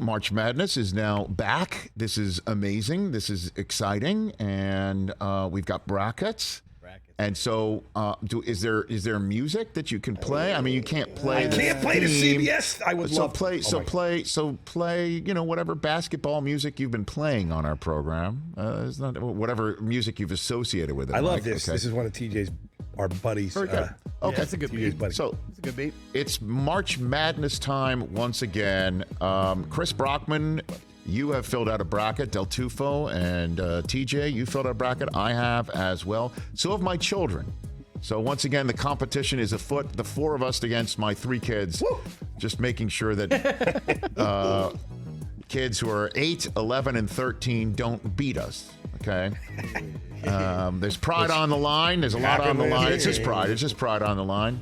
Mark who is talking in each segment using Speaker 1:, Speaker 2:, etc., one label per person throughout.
Speaker 1: March Madness is now back. This is amazing. This is exciting, and we've got brackets. And so, is there music that you can play? I mean, you can't play.
Speaker 2: I can't play the CBS. I would love
Speaker 1: play. Play. You know, whatever basketball music you've been playing on our program. It's not whatever music you've associated with it.
Speaker 2: I love this. Okay. This is one of our buddies.
Speaker 1: Very good. Okay,
Speaker 3: that's a good beat.
Speaker 2: Buddy.
Speaker 1: So
Speaker 3: it's a good beat.
Speaker 1: It's March Madness time once again. Chris Brockman, you have filled out a bracket. Del Tufo and TJ, you filled out a bracket. I have as well. So have my children. So once again, the competition is afoot. The four of us against my three kids. Woo! Just making sure that kids who are 8, 11, and 13 don't beat us. Okay. There's pride on the line. There's a lot on the line. It's just pride. It's just pride on the line.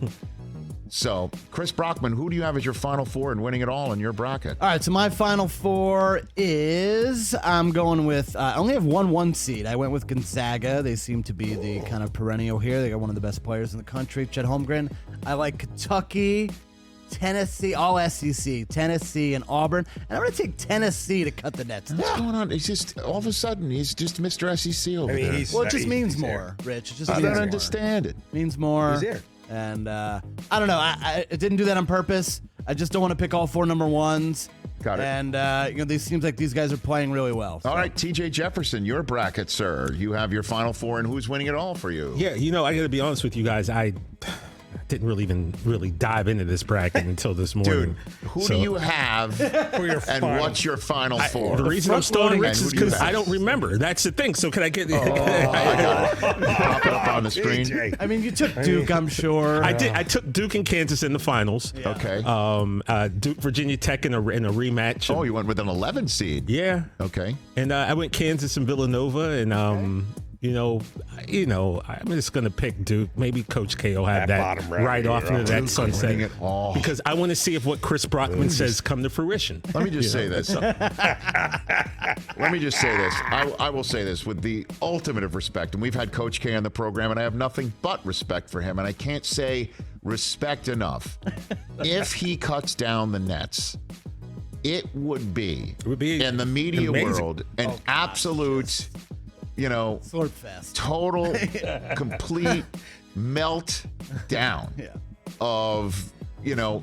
Speaker 1: So, Chris Brockman, who do you have as your Final Four and winning it all in your bracket?
Speaker 3: All right, so my Final Four is I'm going with I only have one seed. I went with Gonzaga. They seem to be the kind of perennial here. They got one of the best players in the country, Chet Holmgren. I like Kentucky, Tennessee, all SEC, Tennessee, and Auburn. And I'm going to take Tennessee to cut the nets down.
Speaker 1: What's going on? He's just, all of a sudden, he's just Mr. SEC over there.
Speaker 3: Well, it just means more, Rich. It just
Speaker 1: I
Speaker 3: means
Speaker 1: don't
Speaker 3: more.
Speaker 1: understand it.
Speaker 3: Means more.
Speaker 2: He's there.
Speaker 3: And I don't know. I didn't do that on purpose. I just don't want to pick all four number ones.
Speaker 1: Got it.
Speaker 3: And these seems like these guys are playing really well. So.
Speaker 1: All right, TJ Jefferson, your bracket, sir. You have your Final Four, and who's winning it all for you?
Speaker 4: Yeah, I got to be honest with you guys. I didn't really dive into this bracket until this morning.
Speaker 1: Dude, who do you have
Speaker 2: for your
Speaker 1: and
Speaker 2: final?
Speaker 1: What's your Final Four?
Speaker 4: The reason I'm stalling Rich is because I
Speaker 1: have?
Speaker 4: don't remember. That's the thing. So can I get
Speaker 1: I got it. Pop it up on the screen.
Speaker 2: TJ.
Speaker 3: I mean, you took Duke, I'm sure.
Speaker 4: I did. I took Duke and Kansas in the finals.
Speaker 3: Yeah.
Speaker 1: Okay.
Speaker 4: Duke, Virginia Tech in a rematch.
Speaker 1: Oh, you went with an 11 seed.
Speaker 4: Yeah.
Speaker 1: Okay.
Speaker 4: And I went Kansas and Villanova, and I'm just gonna pick Duke. Maybe Coach K will have that right off into that sunset
Speaker 1: It all.
Speaker 4: because I want to see if what Chris Brockman says come to fruition.
Speaker 1: Let me just say this. Let me just say this. I will say this with the ultimate of respect, and we've had Coach K on the program, and I have nothing but respect for him, and I can't say respect enough. If he cuts down the nets, it would be in the media world an absolute,
Speaker 3: Slurp fest.
Speaker 1: total, complete meltdown of,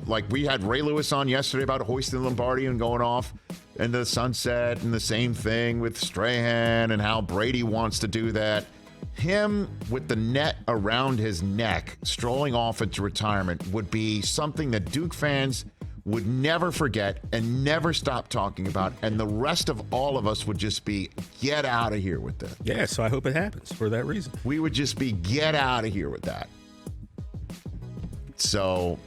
Speaker 1: like we had Ray Lewis on yesterday about hoisting Lombardi and going off into the sunset, and the same thing with Strahan and how Brady wants to do that. Him with the net around his neck, strolling off into retirement would be something that Duke fans would never forget and never stop talking about, and the rest of all of us would just be, get out of here with that.
Speaker 4: Yeah, so I hope it happens for that reason.
Speaker 1: We would just be, get out of here with that. So,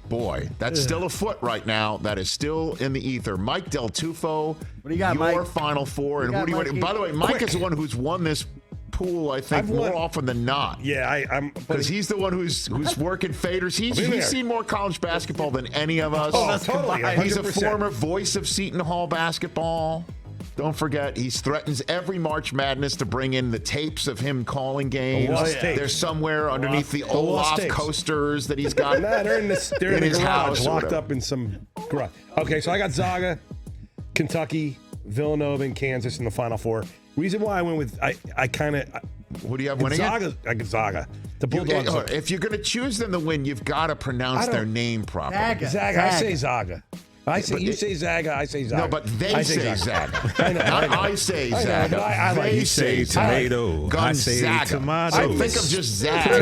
Speaker 1: boy, that's still afoot right now. That is still in the ether. Mike Del Tufo,
Speaker 3: What do you got,
Speaker 1: your
Speaker 3: Mike?
Speaker 1: Final Four, and who do you want? By the way, Mike is the one who's won this pool, I think, more often than not.
Speaker 2: Yeah, I'm
Speaker 1: because he's the one who's working faders. He's seen more college basketball than any of us.
Speaker 2: Oh, totally. 100%.
Speaker 1: He's a former voice of Seton Hall basketball. Don't forget, he threatens every March Madness to bring in the tapes of him calling games. They're somewhere underneath the Olaf coasters that he's got.
Speaker 2: Nah, they're in the
Speaker 1: his
Speaker 2: garage,
Speaker 1: house,
Speaker 2: locked up in some garage. Okay, so I got Zaga, Kentucky, Villanova, and Kansas in the Final Four. Reason why I went with I kind of.
Speaker 1: Who do you have winning it?
Speaker 2: I got Zaga. The Bulldogs.
Speaker 1: If you're going to choose them to win, you've got to pronounce their name properly.
Speaker 2: Zaga. I say Zaga. You say Zaga, I say Zaga.
Speaker 1: No, but they say Zaga. Not I say Zaga.
Speaker 4: They say tomato.
Speaker 1: I say
Speaker 4: tomato.
Speaker 1: So think of just zagging.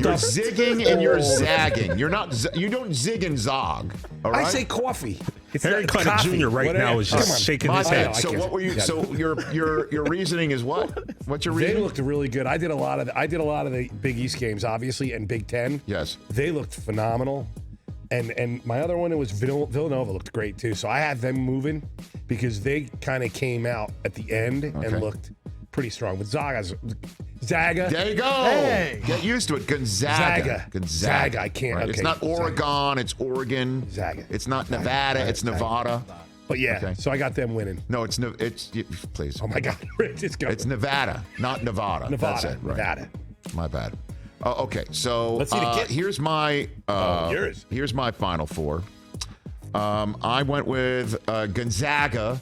Speaker 1: You're zigging and you're zagging. You don't zig and zog. All right?
Speaker 2: I say coffee.
Speaker 4: Harry Clinton Jr. right now is just shaking his head.
Speaker 1: So what were you? So your reasoning is what? What's your reasoning?
Speaker 2: They looked really good. I did a lot of the Big East games, obviously, and Big Ten.
Speaker 1: Yes.
Speaker 2: They looked phenomenal. And my other one, it was Villanova, looked great too. So I had them moving because they kind of came out at the end and looked pretty strong. But Zaga.
Speaker 1: There you go.
Speaker 3: Hey.
Speaker 1: Get used to it. Gonzaga.
Speaker 2: I can't.
Speaker 1: Right.
Speaker 2: Okay.
Speaker 1: It's not Oregon. It's Oregon.
Speaker 2: Zaga.
Speaker 1: It's not Nevada. It's Nevada.
Speaker 2: But yeah, so I got them winning.
Speaker 1: No, it's please.
Speaker 2: Oh my God, Rich,
Speaker 1: it's Nevada, not Nevada. That's it, right.
Speaker 2: Nevada.
Speaker 1: My bad. Okay, so
Speaker 2: Let's see the kit.
Speaker 1: here's my
Speaker 2: yours.
Speaker 1: Here's my Final Four. I went with Gonzaga,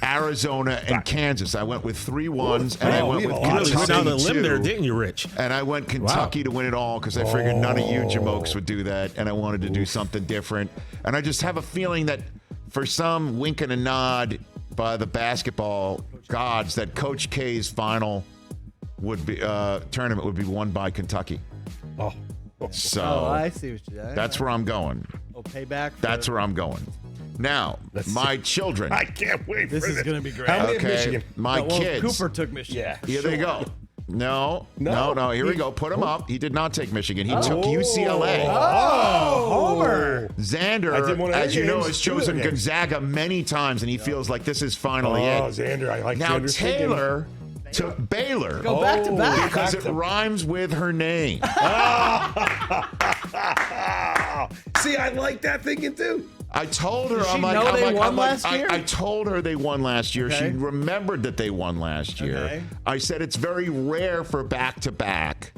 Speaker 1: Arizona, and Kansas. I went with 3 1s, and I went with
Speaker 4: You really went out on a limb
Speaker 1: Kentucky
Speaker 4: there,
Speaker 1: 2.
Speaker 4: didn't you, Rich?
Speaker 1: And I went Kentucky to win it all because I figured none of you jamokes would do that, and I wanted to do something different. And I just have a feeling that for some wink and a nod by the basketball gods, that Coach K's final would be tournament would be won by Kentucky. So
Speaker 3: I see what you're doing.
Speaker 1: that's where I'm going.
Speaker 3: Oh, payback.
Speaker 1: That's where I'm going. Now, my children.
Speaker 2: I can't wait
Speaker 3: This
Speaker 2: for
Speaker 3: is going to be great.
Speaker 2: How many have Michigan?
Speaker 1: My
Speaker 3: Well,
Speaker 1: kids.
Speaker 3: Cooper took Michigan.
Speaker 2: Yeah.
Speaker 1: Here they go. No. Here we go. Put him up. He did not take Michigan. He took UCLA.
Speaker 3: Homer.
Speaker 1: Xander, as you know,
Speaker 2: games.
Speaker 1: has chosen Gonzaga many times, and he feels like this is finally it.
Speaker 2: Xander, I like
Speaker 1: Now,
Speaker 2: Xander's
Speaker 1: Taylor took Baylor.
Speaker 3: Go back to back.
Speaker 1: Because it rhymes with her name.
Speaker 2: See, I like that thinking too.
Speaker 1: I told her,
Speaker 3: Does she
Speaker 1: I'm like,
Speaker 3: know
Speaker 1: I'm
Speaker 3: they
Speaker 1: like,
Speaker 3: won
Speaker 1: I'm like,
Speaker 3: last year?
Speaker 1: I told her they won last year.
Speaker 3: Okay.
Speaker 1: She remembered that they won last year.
Speaker 3: Okay.
Speaker 1: I said it's very rare for back-to-back,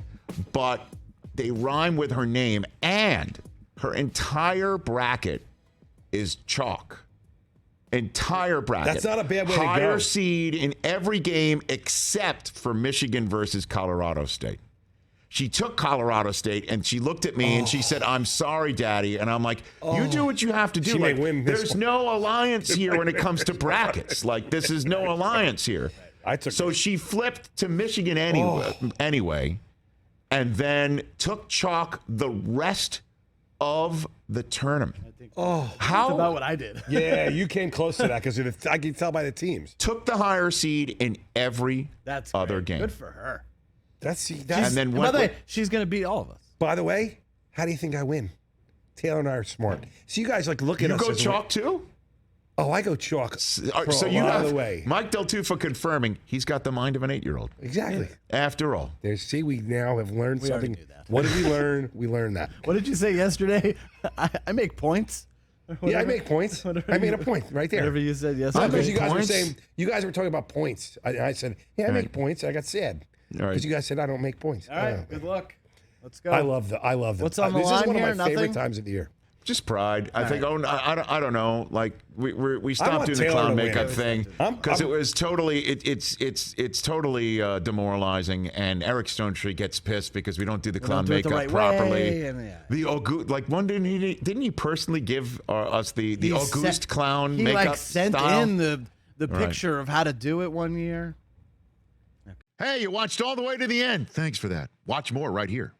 Speaker 1: but they rhyme with her name, and her entire bracket is chalk. Entire bracket.
Speaker 2: That's not a bad way to go.
Speaker 1: Higher seed in every game except for Michigan versus Colorado State. She took Colorado State, and she looked at me, and she said, I'm sorry, Daddy. And I'm like, you do what you have to do.
Speaker 2: She may
Speaker 1: Like,
Speaker 2: win this
Speaker 1: there's
Speaker 2: one.
Speaker 1: no alliance here when it comes to brackets. Like, this is no alliance here. So she flipped to Michigan anyway, and then took chalk the rest of the tournament.
Speaker 3: That's
Speaker 1: How
Speaker 3: about what I did.
Speaker 2: Yeah, you came close to that because I can tell by the teams.
Speaker 1: took the higher seed in every
Speaker 3: That's
Speaker 1: other
Speaker 3: great.
Speaker 1: game.
Speaker 3: Good for her.
Speaker 2: That's
Speaker 1: And then
Speaker 3: By
Speaker 1: went
Speaker 3: the way,
Speaker 1: with-
Speaker 3: she's going to beat all of us.
Speaker 2: by the way, how do you think I win? Taylor and I are smart. So you guys like look at
Speaker 1: you
Speaker 2: us.
Speaker 1: go
Speaker 2: as
Speaker 1: chalk too?
Speaker 2: Oh, I go chalk.
Speaker 1: So
Speaker 2: for a
Speaker 1: you
Speaker 2: lot
Speaker 1: have
Speaker 2: of the way.
Speaker 1: Mike Del Tufo confirming he's got the mind of an 8-year-old.
Speaker 2: Exactly.
Speaker 1: After all,
Speaker 2: See, we now have learned
Speaker 3: We already
Speaker 2: something.
Speaker 3: knew that.
Speaker 2: What did we learn? We learned that.
Speaker 3: What did you say yesterday? I make points.
Speaker 2: Yeah, I make points. I made a point right there.
Speaker 3: Whatever you said yesterday.
Speaker 2: Because you guys were
Speaker 1: points?
Speaker 2: saying, you guys were talking about points. I said, yeah, I make points. I got sad.
Speaker 1: All right.
Speaker 2: Because you guys said I don't make points.
Speaker 3: All right, good luck. Let's go.
Speaker 2: I love the.
Speaker 3: What's on the
Speaker 2: This
Speaker 3: line
Speaker 2: is one
Speaker 3: here?
Speaker 2: of my favorite
Speaker 3: Nothing?
Speaker 2: times of the year.
Speaker 1: just pride. I think. Oh, I don't know. Like we stopped
Speaker 2: want
Speaker 1: doing the
Speaker 2: Taylor
Speaker 1: clown
Speaker 2: to win.
Speaker 1: makeup thing because it was totally. It's totally demoralizing. And Eric Stonestreet gets pissed because we don't do the clown
Speaker 3: do it the
Speaker 1: makeup
Speaker 3: right
Speaker 1: properly.
Speaker 3: way, and yeah.
Speaker 1: The August, like one didn't he personally give us the
Speaker 3: He
Speaker 1: August clown
Speaker 3: he
Speaker 1: makeup
Speaker 3: like sent
Speaker 1: style?
Speaker 3: in the
Speaker 1: Right.
Speaker 3: picture of how to do it one year.
Speaker 1: Hey, you watched all the way to the end. Thanks for that. Watch more right here.